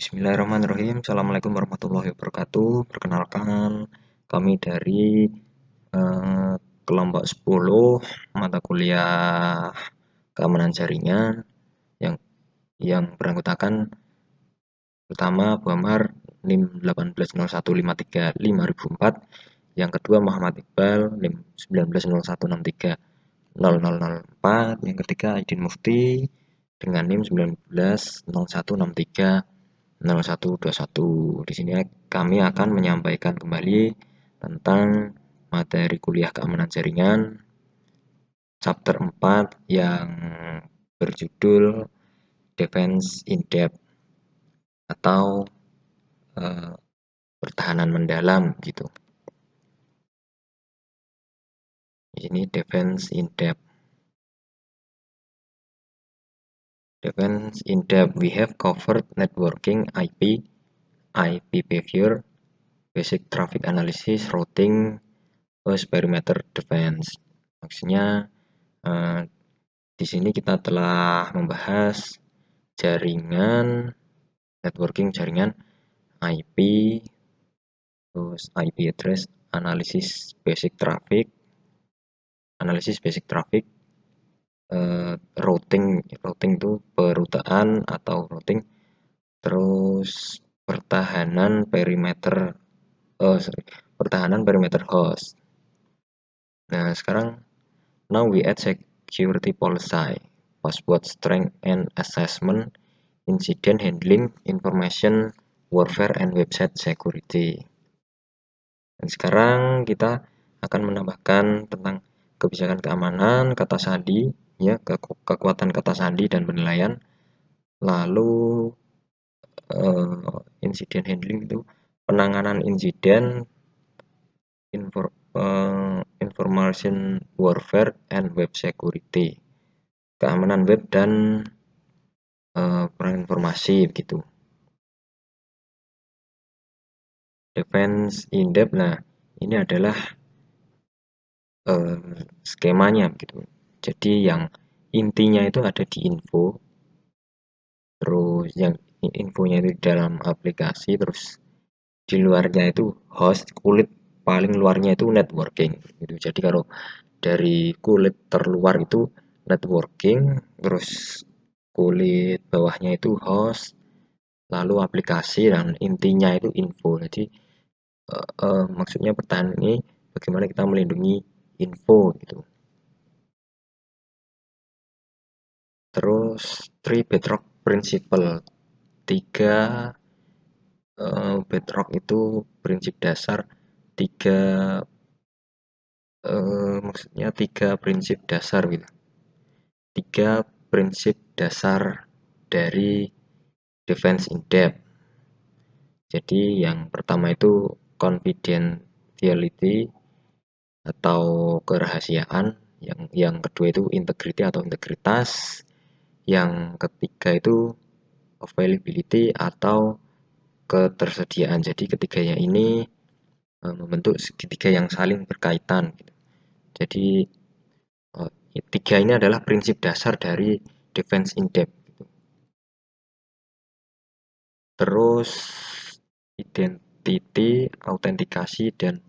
Bismillahirrahmanirrahim. Assalamualaikum warahmatullahi wabarakatuh. Perkenalkan, kami dari kelompok 10 mata kuliah keamanan jaringan yang beranggotakan pertama Muhammad NIM 18015355004, yang kedua Muhammad Iqbal NIM 1901630004, yang ketiga Aidin Mufti dengan NIM 1901630121. Di sini kami akan menyampaikan kembali tentang materi kuliah keamanan jaringan chapter 4 yang berjudul Defense in Depth atau pertahanan mendalam gitu. Di sini Defense in Depth. Defense in Depth, we have covered networking, IP behavior, basic traffic analysis, routing, host perimeter defense. Maksudnya di sini kita telah membahas jaringan networking, jaringan IP, terus IP address, analisis basic traffic, routing itu perutaan atau routing, terus pertahanan perimeter host. Nah, sekarang now we add security policy, password strength and assessment, incident handling, information warfare, and website security. Dan sekarang kita akan menambahkan tentang kebijakan keamanan, kata sandi, ya, kekuatan kata sandi dan penilaian. Lalu incident handling itu penanganan insiden, information warfare, and web security, keamanan web dan perang informasi begitu. Defense in depth, nah ini adalah skemanya gitu. Jadi yang intinya itu ada di info, terus yang infonya itu di dalam aplikasi, terus di luarnya itu host, kulit paling luarnya itu networking gitu. Jadi kalau dari kulit terluar itu networking, terus kulit bawahnya itu host, lalu aplikasi, dan intinya itu info. Jadi maksudnya pertahanan ini bagaimana kita melindungi info gitu. Terus 3 bedrock principle, 3 bedrock itu prinsip dasar, 3 prinsip dasar gitu. 3 prinsip dasar dari defense in depth. Jadi yang pertama itu confidentiality atau kerahasiaan, yang kedua itu integrity atau integritas, yang ketiga itu availability atau ketersediaan. Jadi ketiganya ini membentuk segitiga yang saling berkaitan gitu. Jadi tiga ini adalah prinsip dasar dari defense in depth gitu. Terus identity, autentikasi, dan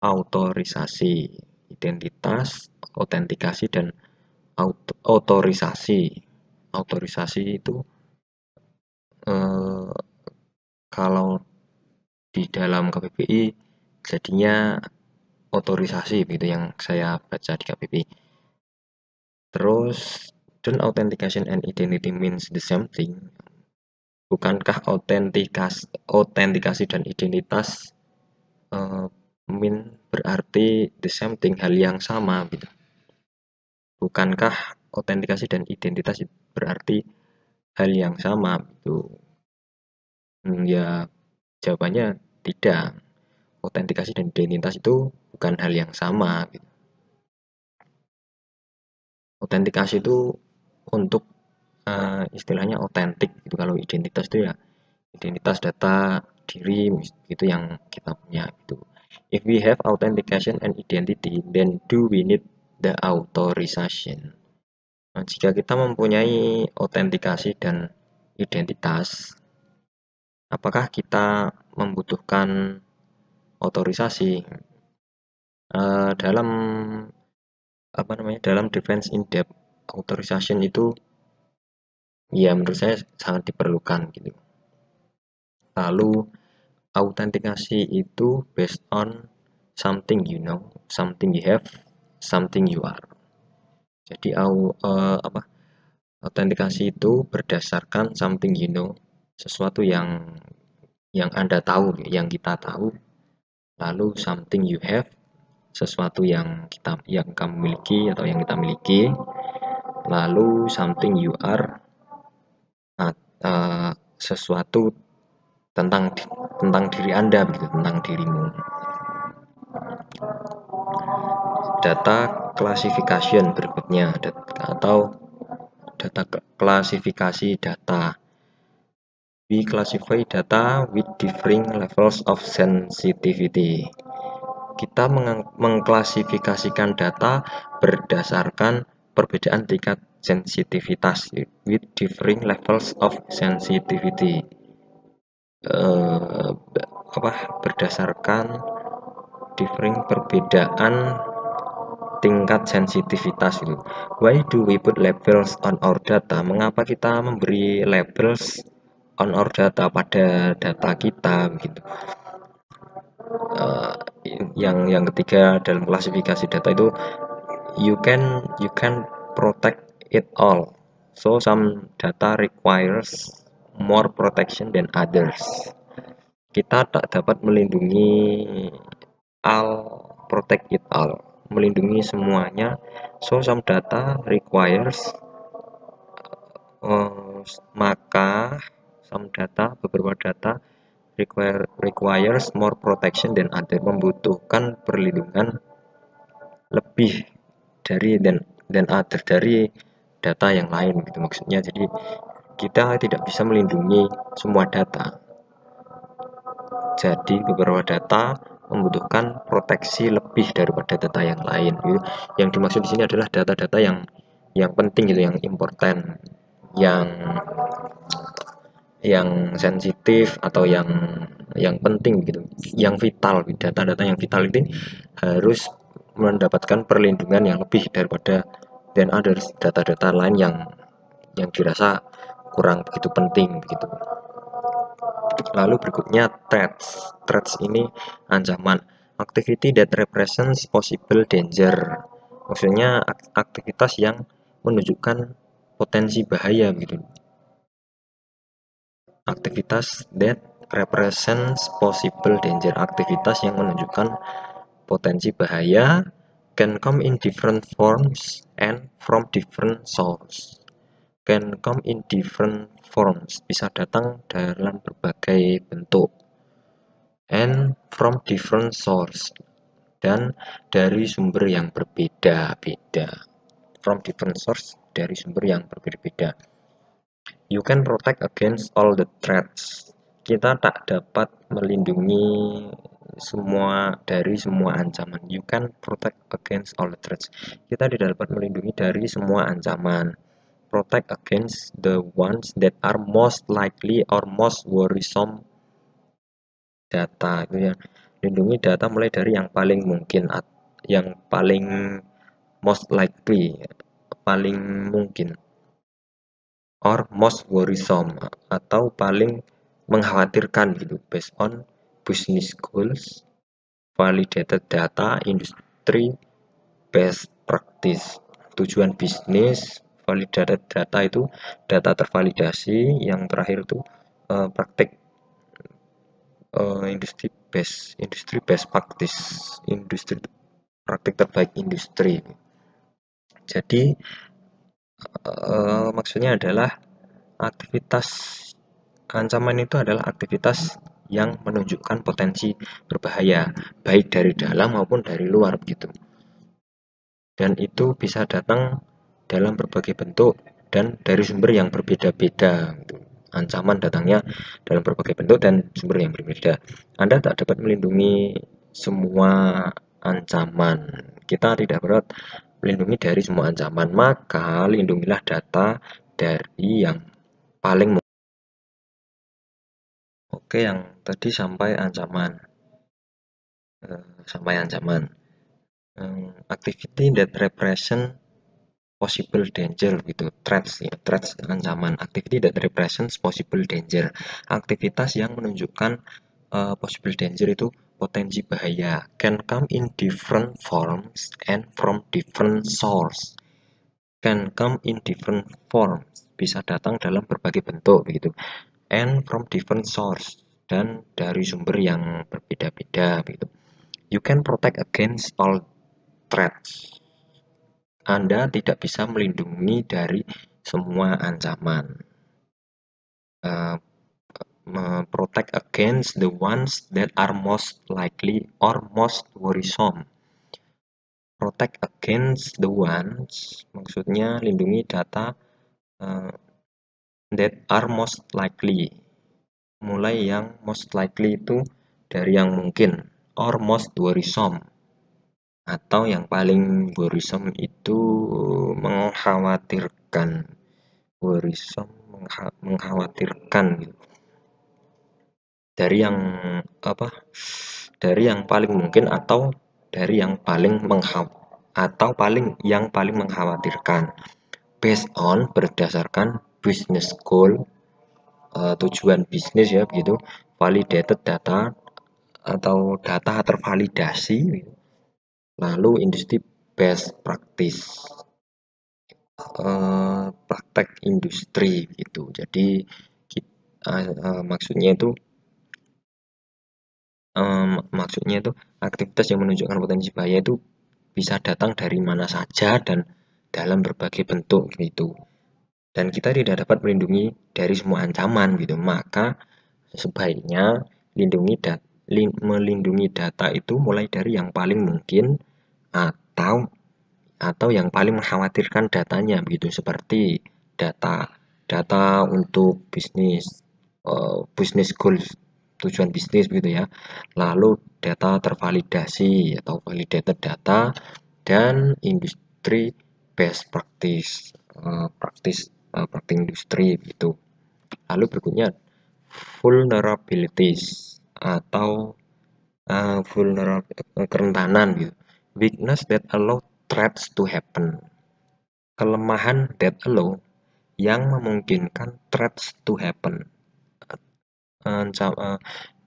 autorisasi. Identitas, autentikasi, dan autorisasi. Autorisasi itu kalau di dalam KPPI jadinya otorisasi begitu yang saya baca di KPPI. Terus don't authentication and identity means the same thing. Bukankah autentikasi dan identitas berarti the same thing, hal yang sama gitu. Bukankah autentikasi dan identitas berarti hal yang sama gitu? Ya, jawabannya tidak. Autentikasi dan identitas itu bukan hal yang sama gitu. Autentikasi itu untuk istilahnya otentik gitu. Kalau identitas itu ya identitas data diri itu yang kita punya gitu. If we have authentication and identity, then do we need the authorization? Nah, jika kita mempunyai autentikasi dan identitas, apakah kita membutuhkan otorisasi? Dalam dalam defense in depth authorization itu ya menurut saya sangat diperlukan gitu. Lalu autentikasi itu based on something you know, something you have, something you are. Jadi autentikasi itu berdasarkan something you know, sesuatu yang Anda tahu, yang kita tahu. Lalu something you have, sesuatu yang kamu miliki atau yang kita miliki. Lalu something you are, sesuatu tentang diri Anda begitu, tentang dirimu. Data classification berikutnya atau data klasifikasi data. We classify data with differing levels of sensitivity. Kita mengklasifikasikan data berdasarkan perbedaan tingkat sensitivitas with differing levels of sensitivity. Berdasarkan differing perbedaan tingkat sensitivitas itu. Why do we put labels on our data? Mengapa kita memberi labels on our data pada data kita begitu? Yang ketiga dalam klasifikasi data itu you can protect it all. So some data requires more protection than others. Kita tak dapat melindungi protect it all, melindungi semuanya. So some data requires maka beberapa data requires more protection than other, membutuhkan perlindungan lebih dari dari data yang lain gitu maksudnya. Jadi kita tidak bisa melindungi semua data. Jadi beberapa data membutuhkan proteksi lebih daripada data yang lain. Yang dimaksud di sini adalah data-data yang penting gitu, yang important, yang sensitif atau yang penting gitu, yang vital. Data-data yang vital ini harus mendapatkan perlindungan yang lebih daripada dan ada data-data lain yang dirasa kurang begitu penting begitu. Lalu berikutnya threats ini ancaman, activity that represents possible danger, maksudnya aktivitas yang menunjukkan potensi bahaya gitu. Aktivitas that represents possible danger, aktivitas yang menunjukkan potensi bahaya, can come in different forms and from different sources. Can come in different forms, bisa datang dalam berbagai bentuk, and from different source, dan dari sumber yang berbeda-beda. From different source, dari sumber yang berbeda-beda. You can protect against all the threats. Kita tak dapat melindungi dari semua ancaman. You can protect against all the threats. Kita tidak dapat melindungi dari semua ancaman. Protect against the ones that are most likely or most worrisome data. Itu ya. Lindungi data mulai dari yang paling mungkin, yang paling most likely, paling mungkin, or most worrisome, atau paling mengkhawatirkan gitu, based on business goals, validated data, industry best practice. Tujuan bisnis, validated data itu data tervalidasi, yang terakhir itu praktik industri best practice, industri praktik terbaik industri. Jadi maksudnya adalah aktivitas ancaman itu adalah aktivitas yang menunjukkan potensi berbahaya, baik dari dalam maupun dari luar gitu. Dan itu bisa datang dalam berbagai bentuk dan dari sumber yang berbeda-beda gitu. Ancaman datangnya dalam berbagai bentuk dan sumber yang berbeda. Anda tak dapat melindungi semua ancaman. Kita tidak dapat melindungi dari semua ancaman, maka lindungilah data dari yang paling Oke, yang tadi sampai ancaman. Activity that represent possible danger gitu, threats ya, threats ancaman. Activity that represents possible danger, aktivitas yang menunjukkan possible danger itu potensi bahaya, can come in different forms and from different source. Can come in different forms, bisa datang dalam berbagai bentuk begitu, and from different source, dan dari sumber yang berbeda-beda begitu. You can protect against all threats, Anda tidak bisa melindungi dari semua ancaman. Protect against the ones that are most likely or most worrisome. Protect against the ones maksudnya lindungi data that are most likely. Mulai yang most likely itu dari yang mungkin, or most worrisome, atau yang paling worrisome itu mengkhawatirkan. Worrisome mengkhawatirkan gitu. Dari yang paling mungkin atau dari yang paling mengkhawatirkan. Based on, berdasarkan business goal, tujuan bisnis ya begitu, validated data atau data tervalidasi, lalu industri best practice, praktek industri gitu. Jadi maksudnya itu aktivitas yang menunjukkan potensi bahaya itu bisa datang dari mana saja dan dalam berbagai bentuk gitu. Dan kita tidak dapat melindungi dari semua ancaman gitu. Maka sebaiknya melindungi data itu mulai dari yang paling mungkin atau yang paling mengkhawatirkan datanya begitu, seperti data untuk bisnis goals, tujuan bisnis begitu ya, lalu data tervalidasi atau validated data, dan industri best practice, praktik industri gitu. Lalu berikutnya vulnerabilities atau kerentanan gitu, weakness that allow threats to happen, kelemahan that allow yang memungkinkan threats to happen,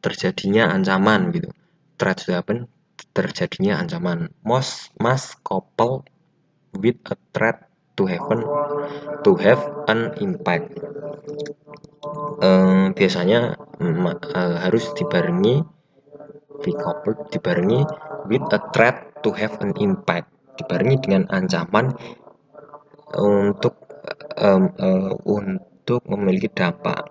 terjadinya ancaman gitu, threats to happen, terjadinya ancaman. Must couple with a threat to happen to have an impact. Biasanya harus dibarengi with a threat to have an impact, dibarengi dengan ancaman untuk memiliki dampak,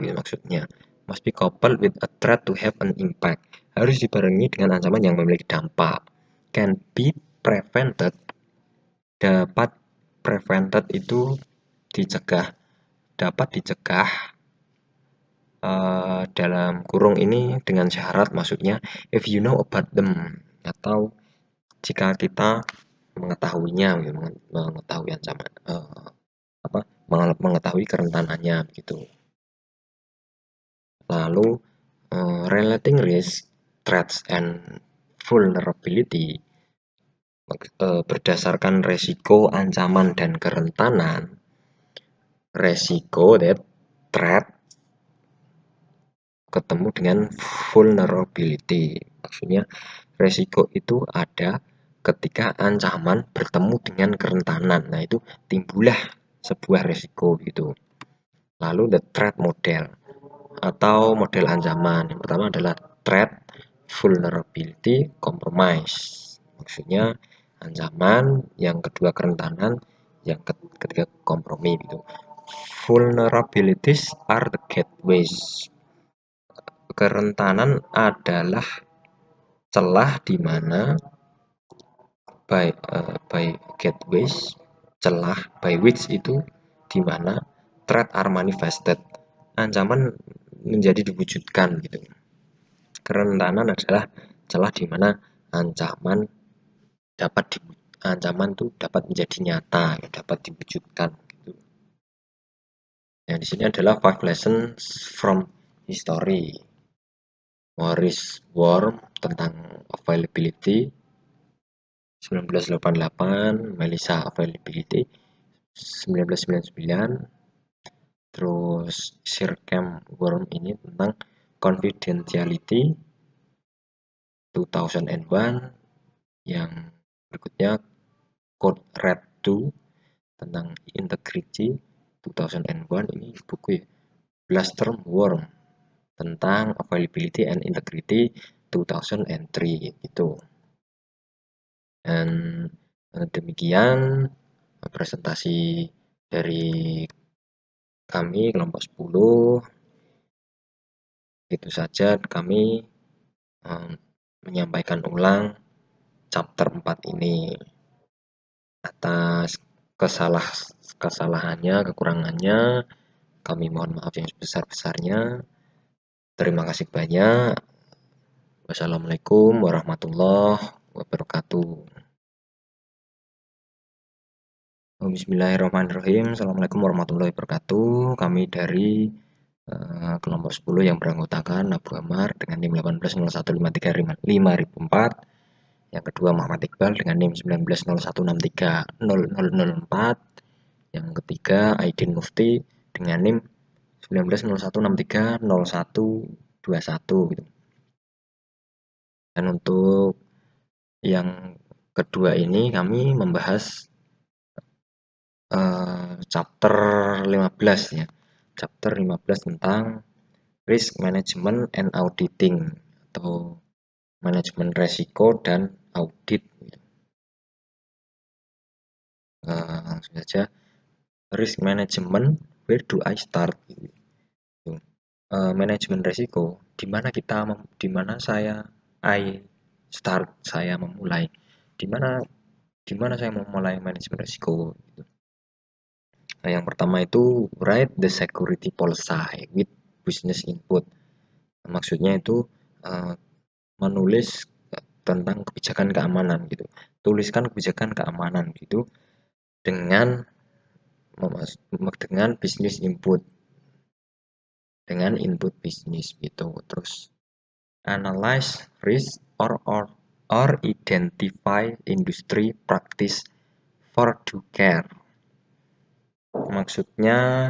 gitu maksudnya. Must be coupled with a threat to have an impact, harus dibarengi dengan ancaman yang memiliki dampak. Can be prevented, dapat prevented itu dicegah, dapat dicegah dalam kurung ini dengan syarat, maksudnya if you know about them, atau jika kita mengetahuinya, mengetahui ancaman, mengetahui kerentanannya gitu. Lalu relating risk, threats and vulnerability, berdasarkan resiko, ancaman dan kerentanan. Resiko that threat ketemu dengan vulnerability, maksudnya resiko itu ada ketika ancaman bertemu dengan kerentanan. Nah, itu timbullah sebuah resiko gitu. Lalu the threat model atau model ancaman. Yang pertama adalah threat, vulnerability, compromise. Maksudnya ancaman, yang kedua kerentanan, yang ketiga kompromi gitu. Vulnerabilities are the gateways. Kerentanan adalah celah di mana by gateways, celah by which itu di mana threat are manifested, ancaman menjadi diwujudkan gitu. Kerentanan adalah celah di mana ancaman itu dapat menjadi nyata, dapat diwujudkan gitu. Yang di sini adalah 5 lessons from history. Morris Worm tentang availability 1988, Melissa availability 1999, terus Sir Cam Worm ini tentang confidentiality 2001, yang berikutnya Code Red 2 tentang integrity 2001, ini buku ya. Blaster Worm tentang availability and integrity 2003 gitu. Dan demikian presentasi dari kami kelompok 10. Itu saja kami menyampaikan ulang chapter 4 ini. Atas kesalahannya, kekurangannya, kami mohon maaf yang sebesar-besarnya. Terima kasih banyak. Wassalamualaikum warahmatullahi wabarakatuh. Bismillahirrahmanirrahim. Assalamualaikum warahmatullahi wabarakatuh. Kami dari kelompok 10 yang beranggotakan Abu Amar dengan NIM 1801535004. Yang kedua Muhammad Iqbal dengan NIM 1901630004. Yang ketiga Aidin Mufti dengan NIM 1901630121 gitu. Dan untuk yang kedua ini kami membahas chapter 15 ya. Chapter 15 tentang risk management and auditing atau manajemen resiko dan audit. Langsung saja. Risk management, where do I start? Manajemen resiko, di mana saya memulai, di mana saya memulai manajemen resiko. Nah, yang pertama itu write the security policy with business input. Maksudnya itu menulis tentang kebijakan keamanan gitu. Tuliskan kebijakan keamanan gitu dengan bisnis input, dengan input bisnis gitu. Terus analyze risk or identify industry practice for due care. Maksudnya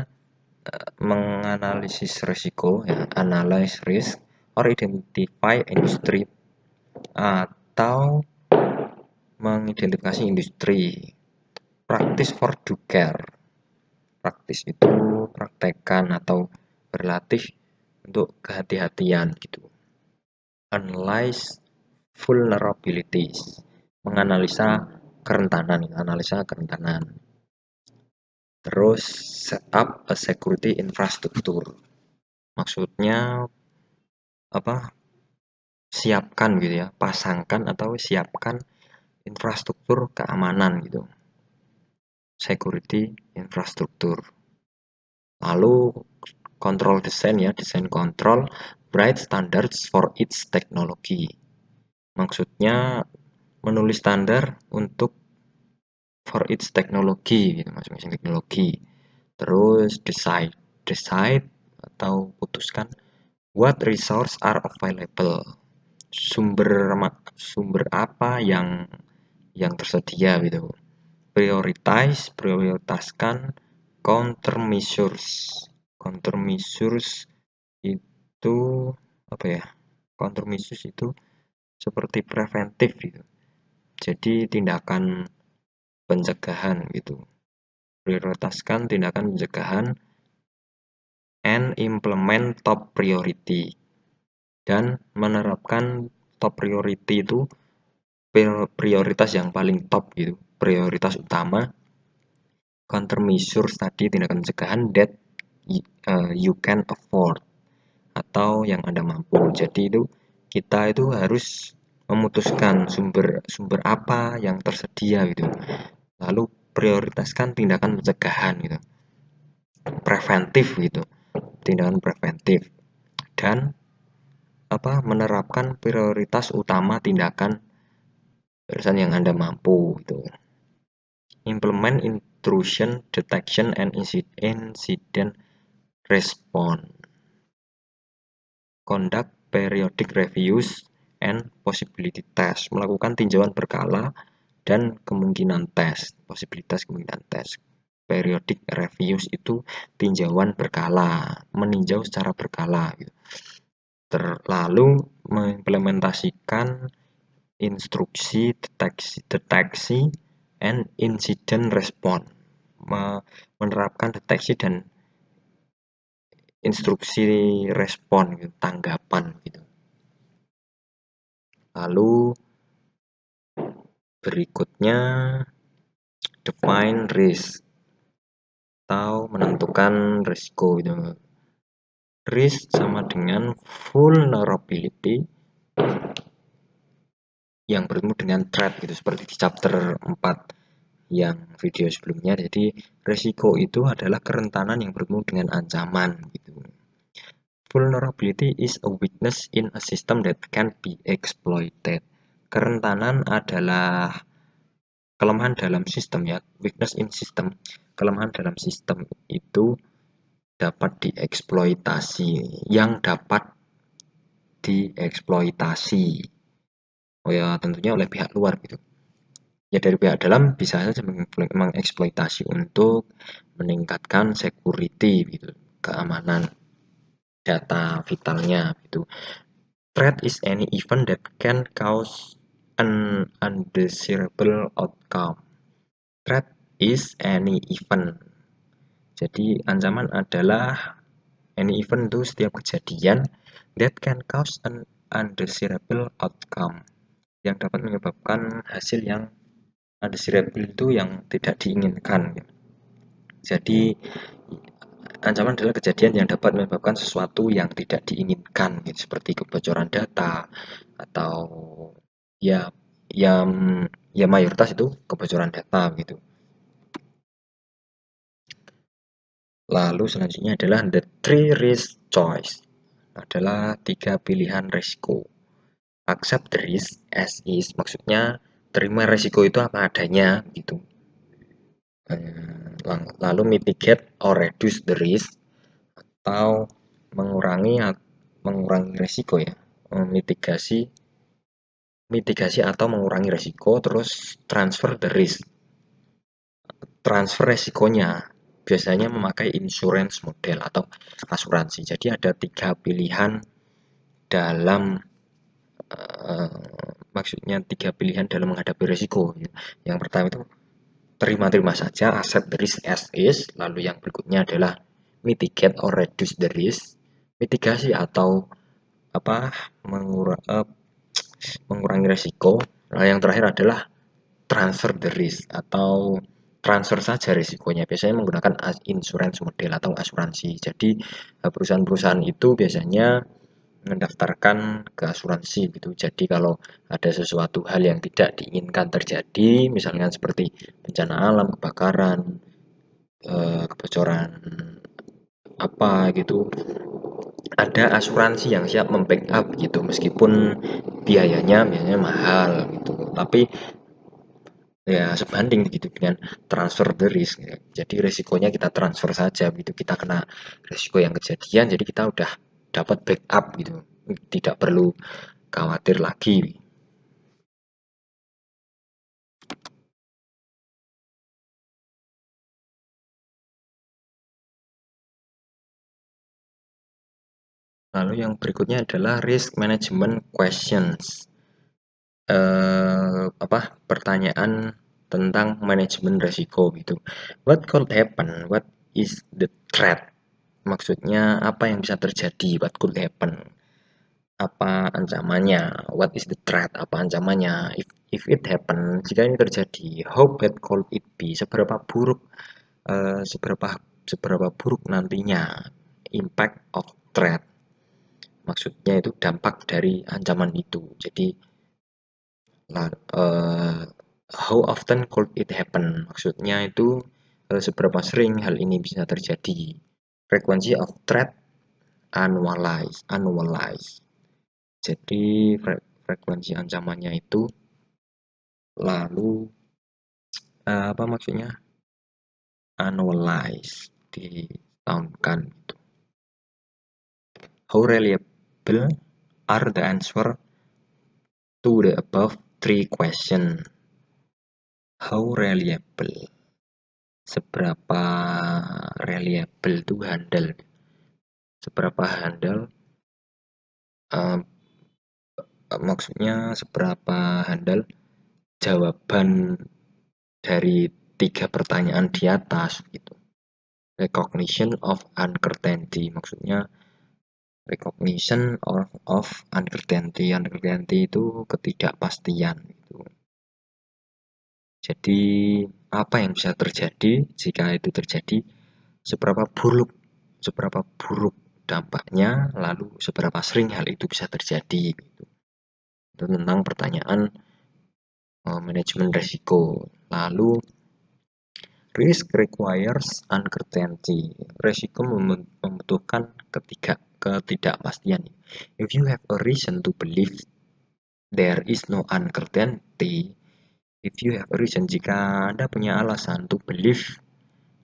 menganalisis risiko ya, analyze risk or identify industry atau mengidentifikasi industri. Practice for due care. Praktis itu praktekkan atau berlatih untuk kehati-hatian gitu. Analyze vulnerabilities, menganalisa kerentanan. Terus set up a security infrastructure, maksudnya siapkan gitu ya, pasangkan atau siapkan infrastruktur keamanan gitu, security infrastructure. Lalu control design ya, desain kontrol, write standards for its technology. Maksudnya menulis standar untuk for its technology gitu, masing-masing teknologi. Terus decide atau putuskan what resource are available. Sumber apa yang tersedia gitu. Prioritaskan countermeasures. Countermeasures itu countermeasures itu seperti preventif gitu. Jadi tindakan pencegahan gitu. Prioritaskan tindakan pencegahan and implement top priority. Dan menerapkan top priority itu prioritas yang paling top gitu. Prioritas utama. Countermeasures tadi tindakan pencegahan that you can afford atau yang Anda mampu. Jadi itu kita itu harus memutuskan sumber apa yang tersedia gitu. Lalu prioritaskan tindakan pencegahan gitu. Preventif gitu. Tindakan preventif. Dan menerapkan prioritas utama tindakan berdasarkan yang Anda mampu gitu. Implement intrusion detection and incident respond, conduct periodic reviews and possibility test, melakukan tinjauan berkala dan kemungkinan tes, posibilitas kemungkinan tes. Periodic reviews itu tinjauan berkala, meninjau secara berkala. Lalu mengimplementasikan instruksi deteksi and incident response, menerapkan deteksi dan instruksi respon gitu, tanggapan gitu. Lalu berikutnya define risk atau menentukan risiko gitu. Risk sama dengan vulnerability yang bertemu dengan threat gitu, seperti di chapter 4 yang video sebelumnya. Jadi risiko itu adalah kerentanan yang bertemu dengan ancaman gitu. Vulnerability is a weakness in a system that can be exploited. Kerentanan adalah kelemahan dalam sistem ya, weakness in system. Kelemahan dalam sistem itu dapat dieksploitasi, yang dapat dieksploitasi. Oh ya, tentunya oleh pihak luar gitu. Ya dari pihak dalam bisa saja mengeksploitasi untuk meningkatkan security gitu, keamanan data vitalnya gitu. Threat is any event that can cause an undesirable outcome. Threat is any event. Jadi ancaman adalah any event itu setiap kejadian that can cause an undesirable outcome, yang dapat menyebabkan hasil yang undesirable itu yang tidak diinginkan. Jadi ancaman adalah kejadian yang dapat menyebabkan sesuatu yang tidak diinginkan gitu, seperti kebocoran data atau ya yang ya mayoritas itu kebocoran data gitu. Lalu selanjutnya adalah the three risk choice, adalah 3 pilihan risiko. Accept the risk as is, maksudnya terima risiko itu apa adanya gitu. Lalu mitigate or reduce the risk, atau mengurangi risiko ya, mitigasi atau mengurangi risiko. Terus transfer the risk, transfer resikonya, biasanya memakai insurance model atau asuransi. Jadi ada 3 pilihan dalam maksudnya 3 pilihan dalam menghadapi risiko. Yang pertama itu terima-terima saja, accept the risk as is. Lalu yang berikutnya adalah mitigate or reduce the risk, mitigasi atau mengurangi risiko. Nah, yang terakhir adalah transfer the risk atau transfer saja risikonya, biasanya menggunakan insurance model atau asuransi. Jadi perusahaan-perusahaan itu biasanya mendaftarkan ke asuransi gitu. Jadi kalau ada sesuatu hal yang tidak diinginkan terjadi, misalnya seperti bencana alam, kebakaran, kebocoran apa gitu, ada asuransi yang siap membackup gitu, meskipun biayanya mahal gitu, tapi ya sebanding gitu dengan transfer the risk ya. Jadi resikonya kita transfer saja gitu, kita kena resiko yang kejadian, jadi kita udah dapat backup gitu, tidak perlu khawatir lagi. Lalu yang berikutnya adalah risk management questions, pertanyaan tentang manajemen resiko gitu. What could happen? What is the threat? Maksudnya apa yang bisa terjadi? What could happen? Apa ancamannya? What is the threat? Apa ancamannya? If it happen, jika ini terjadi, how bad could it be? Seberapa buruk, seberapa buruk nantinya impact of threat? Maksudnya itu dampak dari ancaman itu. Jadi how often could it happen? Maksudnya itu seberapa sering hal ini bisa terjadi. Frequency of threat annualize. Jadi frekuensi ancamannya itu lalu apa maksudnya annualize, ditahunkan gitu. How reliable are the answer to the above 3 questions? How reliable? Seberapa reliable itu handal? Seberapa handal? Maksudnya seberapa handal jawaban dari 3 pertanyaan di atas gitu. Recognition of uncertainty, maksudnya recognition of uncertainty. Uncertainty itu ketidakpastian gitu. Jadi apa yang bisa terjadi jika itu terjadi, seberapa buruk dampaknya, lalu seberapa sering hal itu bisa terjadi gitu. Itu tentang pertanyaan manajemen risiko. Lalu risk requires uncertainty. Risiko membutuhkan ketidakpastian. If you have a reason to believe there is no uncertainty, if you have a reason, jika Anda punya alasan to believe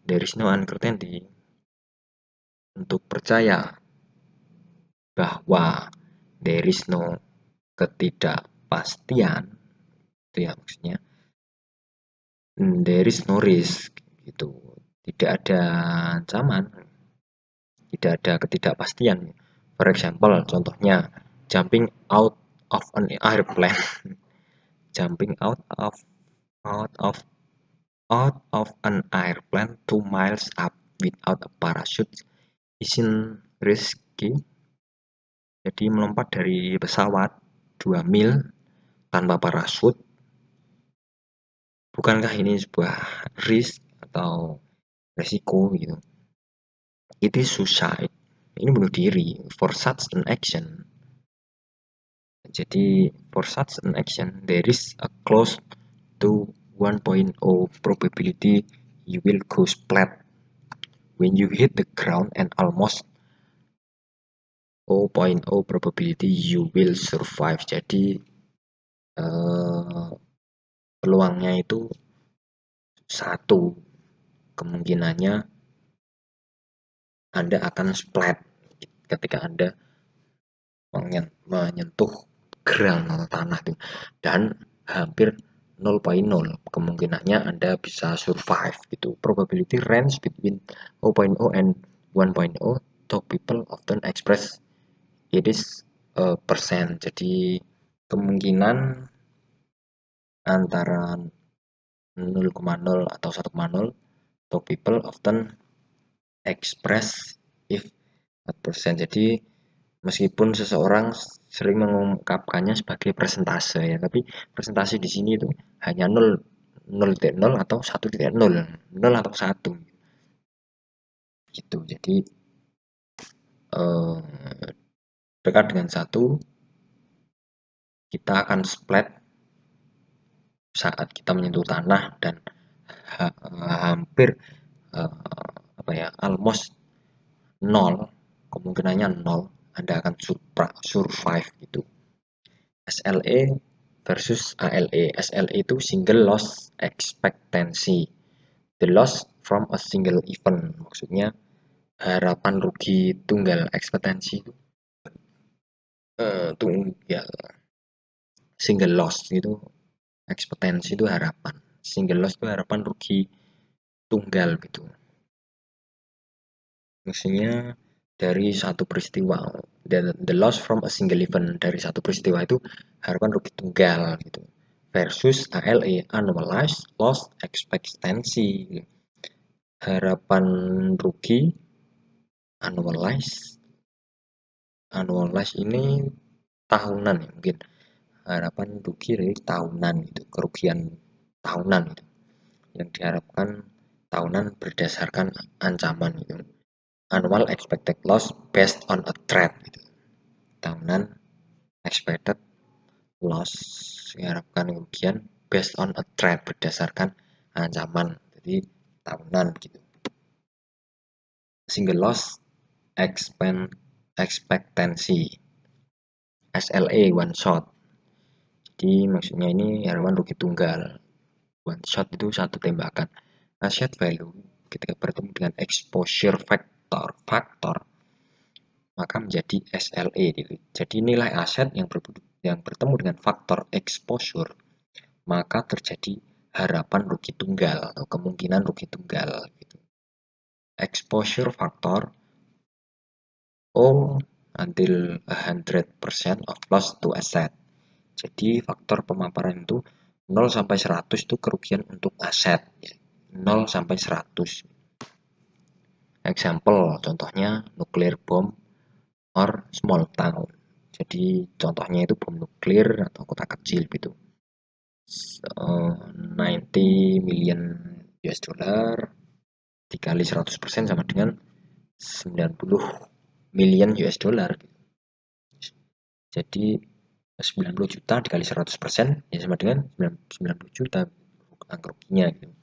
there is no uncertainty, untuk percaya bahwa there is no ketidakpastian, itu ya maksudnya, there is no risk gitu, tidak ada ancaman, tidak ada ketidakpastian. For example, contohnya jumping out of an airplane, jumping out of an airplane 2 miles up without a parachute isn't risky. Jadi melompat dari pesawat 2 mil tanpa parasut, bukankah ini sebuah risk atau resiko gitu? It is suicide. Ini bunuh diri. For such an action. Jadi for such an action there is a close to 1.0 probability you will go splat when you hit the ground and almost 0.0 probability you will survive. Jadi peluangnya itu 1 kemungkinannya Anda akan splat ketika Anda menyentuh ground atau tanah itu, dan hampir 0.0 kemungkinannya Anda bisa survive gitu. Probability range between 0.0 and 1.0, top people often express it is a percent. Jadi kemungkinan antara 0,0 atau 1,0, top people often express if a percent. Jadi meskipun seseorang sering mengungkapkannya sebagai persentase ya, tapi persentase di sini itu hanya 0,0 atau 1,0, 0 atau 1 gitu. Jadi dekat dengan 1, kita akan splat saat kita menyentuh tanah, dan hampir almost 0, kemungkinannya 0 Anda akan survive gitu. SLE versus ALE. SLE itu single loss expectancy, the loss from a single event, maksudnya harapan rugi tunggal. Ekspektansi itu tunggal, single loss itu ekspektansi itu harapan, single loss itu harapan rugi tunggal gitu, maksudnya dari satu peristiwa. The loss from a single event, dari satu peristiwa itu harapan rugi tunggal gitu. Versus ALE, annualized loss expectancy, harapan rugi annualized ini tahunan ya, mungkin harapan rugi dari tahunan gitu, kerugian tahunan gitu, yang diharapkan tahunan berdasarkan ancaman gitu. Annual expected loss based on a threat gitu. Tahunan expected loss, diharapkan kerugian based on a threat, berdasarkan ancaman, jadi tahunan gitu. Single loss expectancy, SLA one shot, jadi maksudnya ini harapan rugi tunggal. One shot itu satu tembakan. Asset value ketika bertemu dengan exposure factor maka menjadi SLE gitu. Jadi nilai aset yang bertemu dengan faktor exposure, maka terjadi harapan rugi tunggal atau kemungkinan rugi tunggal gitu. Exposure factor O until 100% of loss to asset. Jadi faktor pemaparan itu 0 sampai 100 itu kerugian untuk aset. 0 sampai 100. Example, contohnya nuclear bomb or small town. Jadi contohnya itu bom nuklir atau kota kecil gitu. 90 million US dollar dikali 100% sama dengan 90 million US dollar. Jadi 90 juta dikali 100% ya sama dengan 90 juta angka ruginya gitu.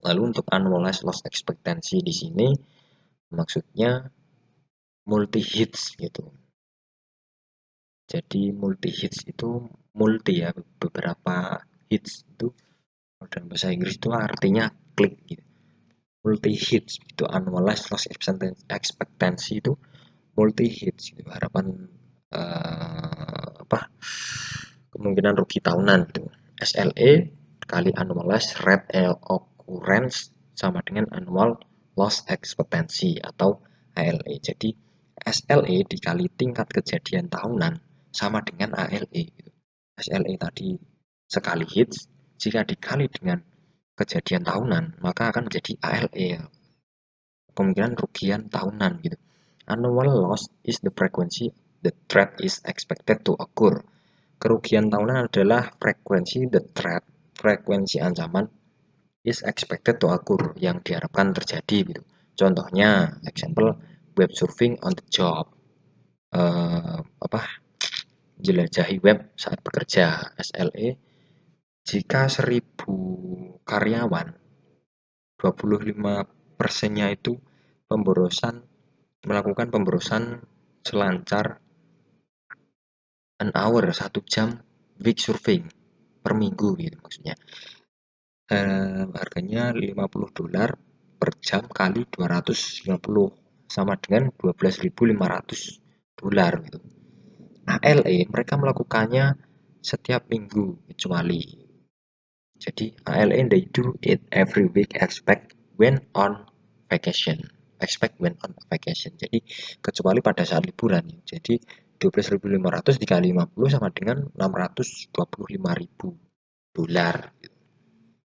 Lalu untuk annualized loss expectancy di sini maksudnya multi hits gitu. Jadi multi hits itu multi ya, beberapa hits itu dalam bahasa Inggris itu artinya klik gitu. Multi hits itu annualized loss expectancy itu multi hits gitu. Harapan kemungkinan rugi tahunan gitu. SLE kali annualized rate occurrence sama dengan annual loss expectancy atau ALE. Jadi SLE dikali tingkat kejadian tahunan sama dengan ALE gitu. SLE tadi sekali hits, jika dikali dengan kejadian tahunan maka akan menjadi ALE, kemungkinan rugian tahunan gitu. Annual loss is the frequency the threat is expected to occur. Kerugian tahunan adalah frekuensi ancaman is expected to occur, yang diharapkan terjadi gitu. Contohnya, example web surfing on the job, jelajahi web saat bekerja. SLE, jika 1000 karyawan 25%-nya itu melakukan pemborosan selancar an hour, 1 jam week surfing per minggu gitu maksudnya. Harganya 50 dolar per jam kali 250 sama dengan 12.500 dolar gitu. ALE mereka melakukannya setiap minggu kecuali. Jadi ALE they do it every week except when on vacation. Jadi kecuali pada saat liburan. Jadi 12.500 dikali 50 sama dengan 625.000 dolar gitu.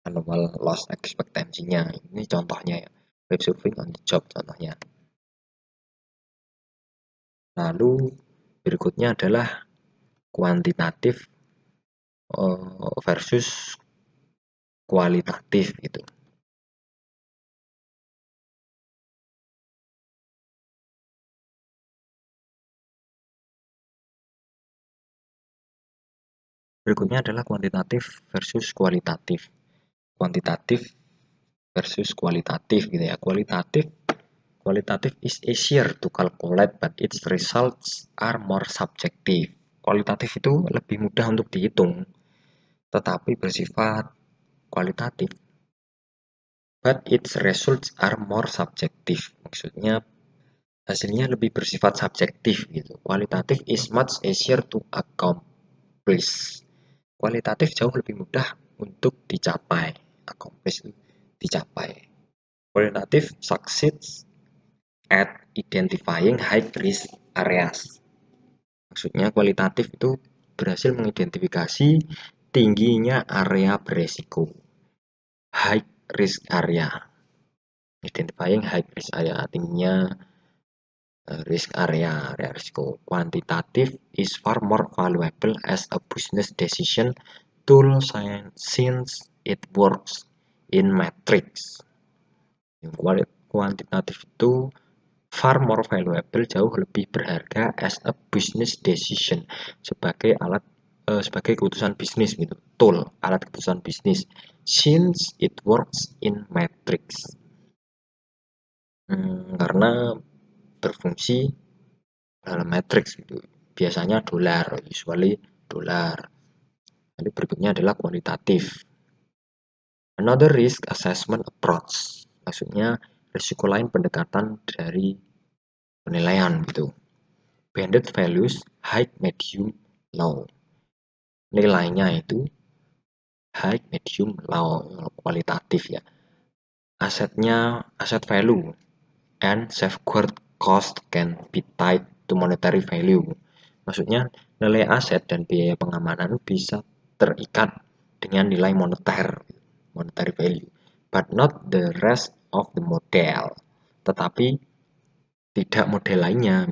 Annual loss expectancy-nya. Ini contohnya ya. Web surfing on the job contohnya. Lalu berikutnya adalah kuantitatif versus kualitatif gitu. Berikutnya adalah kuantitatif versus kualitatif. Kuantitatif versus kualitatif gitu ya. Kualitatif is easier to calculate but its results are more subjective. Kualitatif itu lebih mudah untuk dihitung, tetapi bersifat kualitatif. But its results are more subjective. Maksudnya hasilnya lebih bersifat subjektif gitu. Kualitatif is much easier to accomplish. Kualitatif jauh lebih mudah untuk dicapai. Accomplish itu dicapai. Kualitatif succeeds at identifying high risk areas. Maksudnya kualitatif itu berhasil mengidentifikasi tingginya area beresiko. High risk area. Identifying high risk area, tingginya risk area risiko. Quantitative is far more valuable as a business decision tool since it works in metrics. Kuantitatif itu far more valuable, jauh lebih berharga as a business decision, sebagai keputusan bisnis gitu, tool, alat keputusan bisnis, since it works in metrics, karena berfungsi dalam matrix gitu, biasanya dolar, usually dolar. Lalu berikutnya adalah kuantitatif. Another risk assessment approach, maksudnya risiko lain pendekatan dari penilaian gitu. Banded values high, medium, low. Nilainya itu high, medium, low, kualitatif ya. Aset value and safeguard cost can be tied to monetary value. Maksudnya nilai aset dan biaya pengamanan bisa terikat dengan nilai monetary value, but not the rest of the model. Tetapi tidak model lainnya.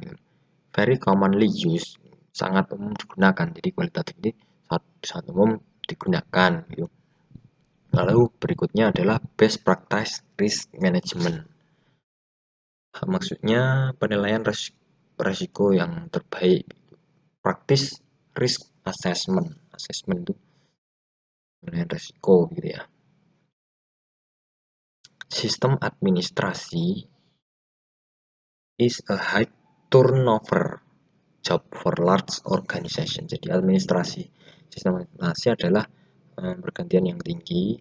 Very commonly used, sangat umum digunakan. Jadi kualitatif ini sangat umum digunakan. Gitu. Lalu berikutnya adalah best practice risk management. Maksudnya penilaian resiko yang terbaik. Practice risk assessment. Assessment itu penilaian resiko gitu ya. Sistem administrasi is a high turnover job for large organization. Jadi sistem administrasi adalah pergantian yang tinggi,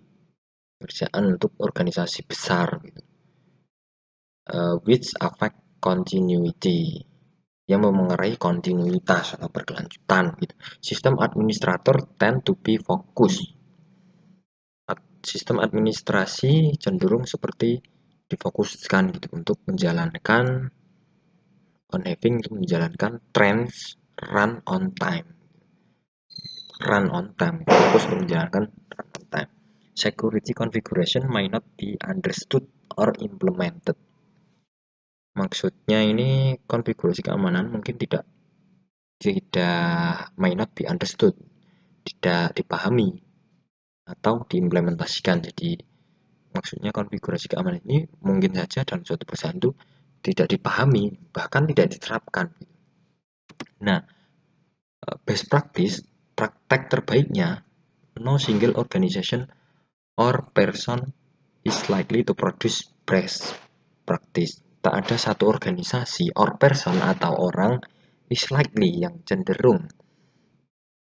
pekerjaan untuk organisasi besar gitu. Which affect continuity, yang memengaruhi kontinuitas atau berkelanjutan gitu. Sistem administrator tend to be focused. Sistem administrasi cenderung seperti difokuskan gitu untuk menjalankan trends run on time, fokus untuk menjalankan run on time. Security configuration might not be understood or implemented. Maksudnya ini konfigurasi keamanan mungkin tidak might not be understood, tidak dipahami atau diimplementasikan. Jadi maksudnya konfigurasi keamanan ini mungkin saja dalam suatu perusahaan itu tidak dipahami, bahkan tidak diterapkan. Nah, best practice, praktek terbaiknya, no single organization or person is likely to produce best practice. Tak ada satu organisasi or person atau orang is likely yang cenderung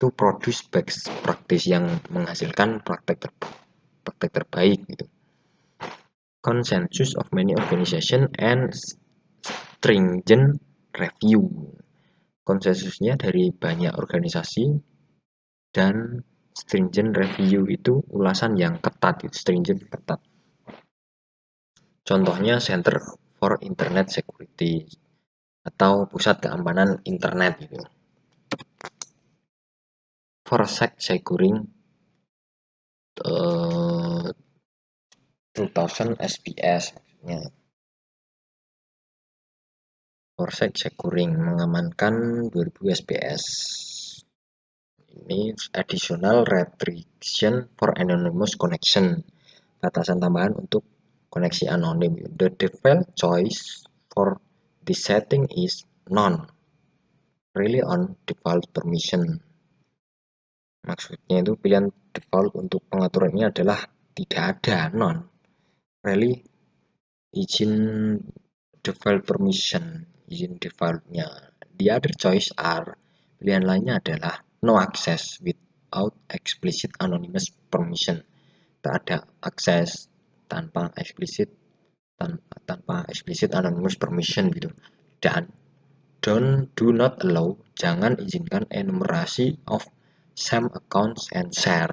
to produce best practice yang menghasilkan praktek terbaik gitu. Consensus of many organization and stringent review. Konsensusnya dari banyak organisasi dan stringent review itu ulasan yang ketat, stringent ketat. Contohnya Center for Internet Security atau Pusat Keamanan Internet gitu. Forsec Securing 2000 SPS maksudnya. Forsec Securing mengamankan 2000 SPS. Ini additional restriction for anonymous connection. Batasan tambahan untuk koneksi anonim. The default choice for this setting is none. Really on default permission. Maksudnya itu pilihan default untuk pengaturan ini adalah tidak ada, none. Really izin default permission, izin defaultnya. The other choice are, pilihan lainnya adalah no access without explicit anonymous permission. Tak ada akses tanpa explicit anonymous permission gitu. Dan do not allow, jangan izinkan enumerasi of same accounts and share.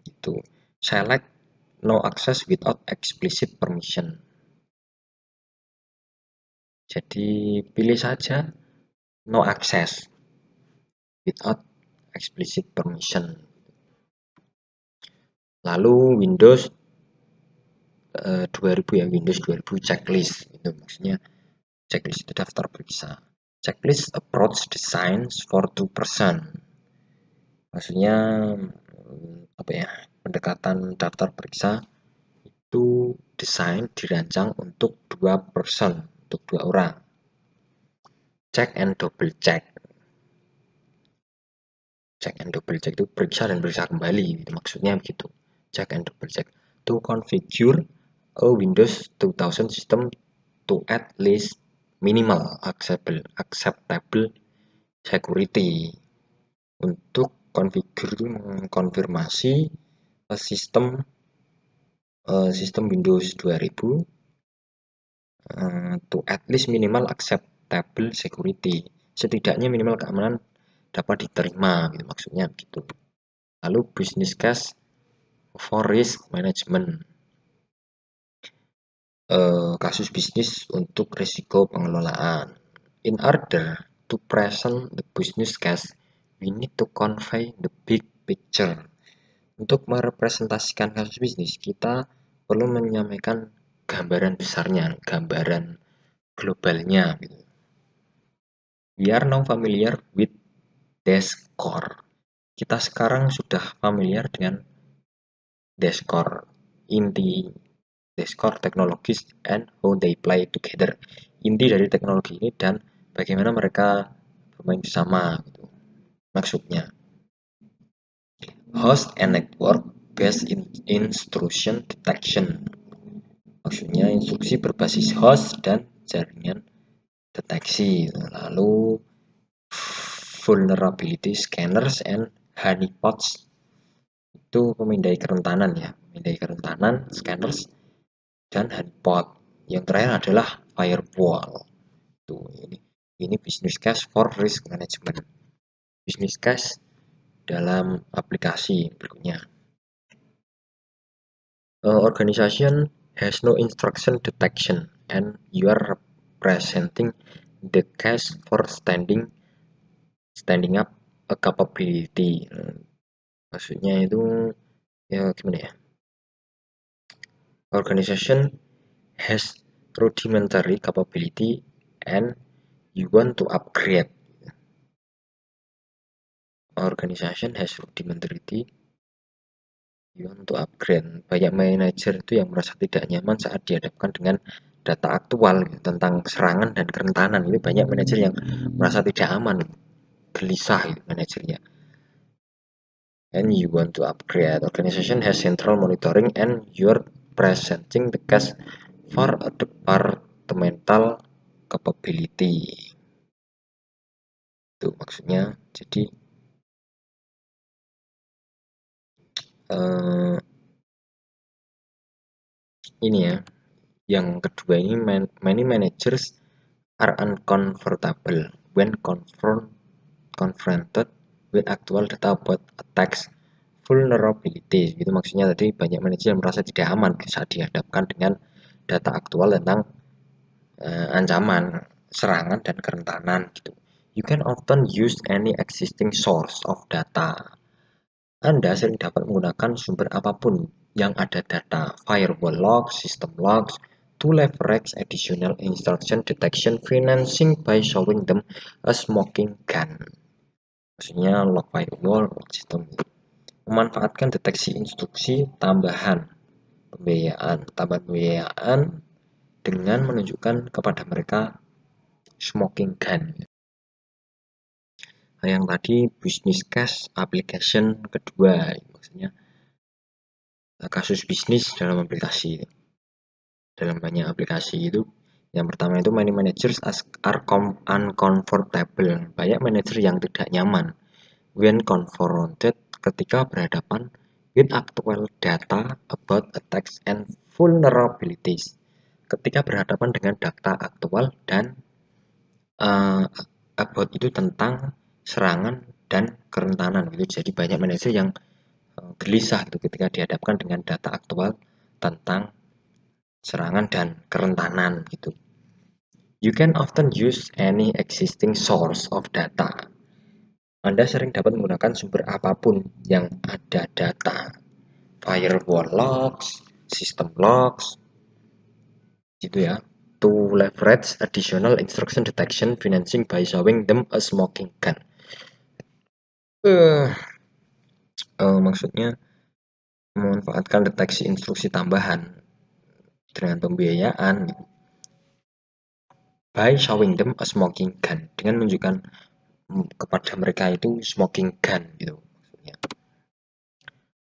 Itu select no access without explicit permission. Jadi pilih saja no access without explicit permission. Lalu Windows 2000 ya, Windows 2000 checklist itu maksudnya checklist itu daftar periksa. Checklist approach designs for 2%. Maksudnya apa ya? Pendekatan daftar periksa itu dirancang untuk 2%, untuk 2 orang. Check and double check. Check and double check itu periksa dan periksa kembali, gitu. Maksudnya begitu. Check and double check. To configure a Windows 2000 system to at least minimal acceptable security. Untuk mengkonfirmasi sistem Windows 2000 to at least minimal acceptable security, setidaknya minimal keamanan dapat diterima gitu, maksudnya gitu. Lalu business case for risk management, kasus bisnis untuk risiko pengelolaan. In order to present the business case, we need to convey the big picture. Untuk merepresentasikan kasus bisnis, kita perlu menyampaikan gambaran besarnya, gambaran globalnya gitu. We are now familiar with DESCOR. Kita sekarang sudah familiar dengan DESCOR, inti DESCOR technologies and how they play together. Inti dari teknologi ini dan bagaimana mereka bermain bersama gitu. Maksudnya host and network based instruction detection. Maksudnya instruksi berbasis host dan jaringan deteksi. Lalu vulnerability scanners and honeypots, itu memindai kerentanan ya, memindai kerentanan, scanners dan honeypot. Yang terakhir adalah firewall. Tuh, ini business case for risk management. Business case dalam aplikasi berikutnya. Organization has no instruction detection and you are representing the case for standing up a capability. Maksudnya itu ya gimana ya? Organization has rudimentary capability and you want to upgrade. Organization has rudimentary, you want to upgrade. Banyak manajer itu yang merasa tidak nyaman saat dihadapkan dengan data aktual gitu, tentang serangan dan kerentanan. Ini banyak manajer yang merasa tidak aman, gelisah gitu, manajernya. And you want to upgrade. Organization has central monitoring and you're presenting the case for a departmental capability. Itu maksudnya. Jadi ini ya, yang kedua ini, many managers are uncomfortable when confronted with actual data about attacks vulnerabilities. Gitu maksudnya, tadi banyak manajer yang merasa tidak aman saat dihadapkan dengan data aktual tentang ancaman, serangan dan kerentanan gitu. You can often use any existing source of data. Anda sering dapat menggunakan sumber apapun yang ada data, firewall logs, system logs, to leverage additional instruction detection financing by showing them a smoking gun. Maksudnya log firewall, log system. Memanfaatkan deteksi instruksi tambahan pembiayaan dengan menunjukkan kepada mereka smoking gun. Nah, yang tadi business case application kedua, maksudnya kasus bisnis dalam aplikasi, dalam banyak aplikasi itu. Yang pertama itu many managers are uncomfortable, banyak manajer yang tidak nyaman when confronted, ketika berhadapan with actual data about attacks and vulnerabilities, ketika berhadapan dengan data aktual dan about itu tentang serangan dan kerentanan gitu. Jadi banyak manajer yang gelisah gitu ketika dihadapkan dengan data aktual tentang serangan dan kerentanan gitu. You can often use any existing source of data. Anda sering dapat menggunakan sumber apapun yang ada data, firewall logs, system logs, gitu ya, to leverage additional instruction detection financing by showing them a smoking gun. Maksudnya memanfaatkan deteksi instruksi tambahan dengan pembiayaan by showing them a smoking gun, dengan menunjukkan kepada mereka itu smoking gun gitu maksudnya.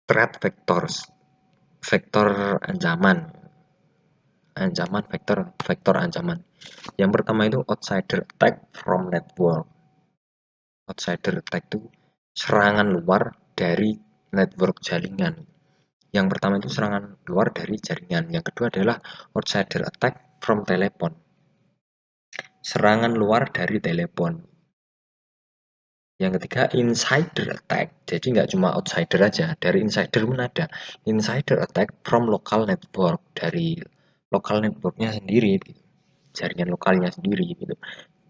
Threat vectors, vektor ancaman, vektor ancaman. Yang pertama itu outsider attack from network. Outsider attack itu serangan luar dari network jaringan. Yang pertama itu serangan luar dari jaringan. Yang kedua adalah outsider attack from telepon. Serangan luar dari telepon. Yang ketiga, insider attack. Jadi nggak cuma outsider aja, dari insider pun ada. Insider attack from local network, dari lokal networknya sendiri, gitu. Jaringan lokalnya sendiri gitu.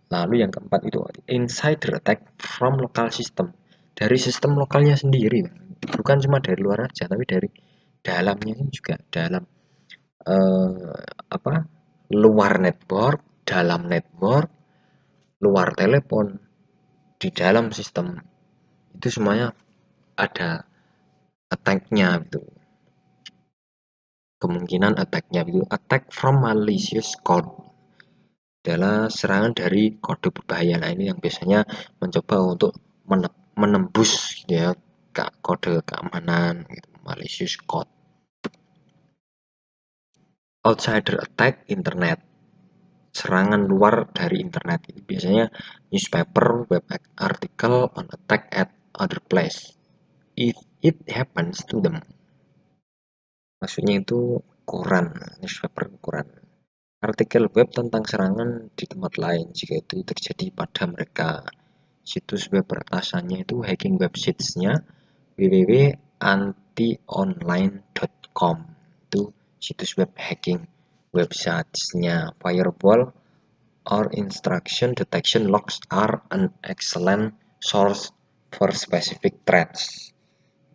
Lalu yang keempat itu insider attack from local system, dari sistem lokalnya sendiri, bukan cuma dari luar aja, tapi dari dalamnya juga, dalam apa, luar network, dalam network, luar telepon, di dalam sistem, itu semuanya ada attack-nya gitu. Kemungkinan attack-nya itu attack from malicious code, adalah serangan dari kode berbahaya. Nah, ini yang biasanya mencoba untuk menembus ya kode keamanan gitu, malicious code. Outsider attack internet, serangan luar dari internet. Itu biasanya newspaper, web article on attack at other place if it happens to them. Maksudnya itu koran, newspaper, koran, artikel web tentang serangan di tempat lain jika itu terjadi pada mereka. Situs web peretasannya itu hacking websites-nya www.antionline.com, itu situs web hacking websites-nya. Firewall or instruction detection logs are an excellent source for specific threats.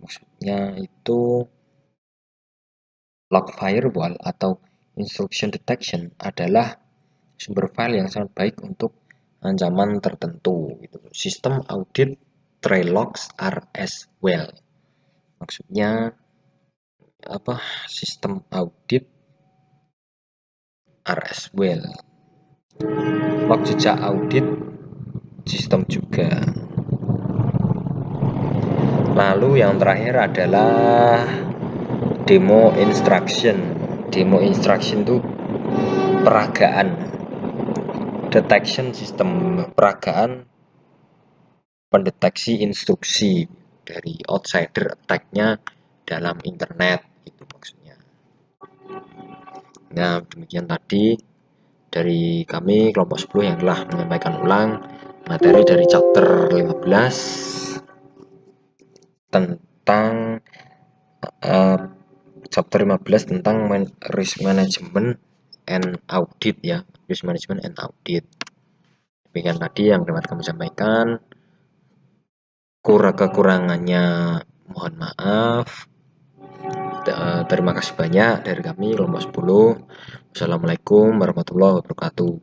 Maksudnya itu log firewall atau instruction detection adalah sumber file yang sangat baik untuk ancaman tertentu gitu. Sistem audit trail logs are as well. Maksudnya apa? Sistem audit are as well. Log jejak audit sistem juga. Lalu yang terakhir adalah demo instruction. Demo instruction itu peragaan. Detection system, peragaan pendeteksi instruksi dari outsider attack-nya dalam internet, itu maksudnya. Nah, demikian tadi dari kami kelompok 10 yang telah menyampaikan ulang materi dari chapter 15 tentang chapter 15 tentang risk management and audit ya, risk management and audit. Demikian tadi yang dapat kami sampaikan. Kekurangannya mohon maaf. Terima kasih banyak dari kami kelompok 10. Wassalamualaikum warahmatullahi wabarakatuh.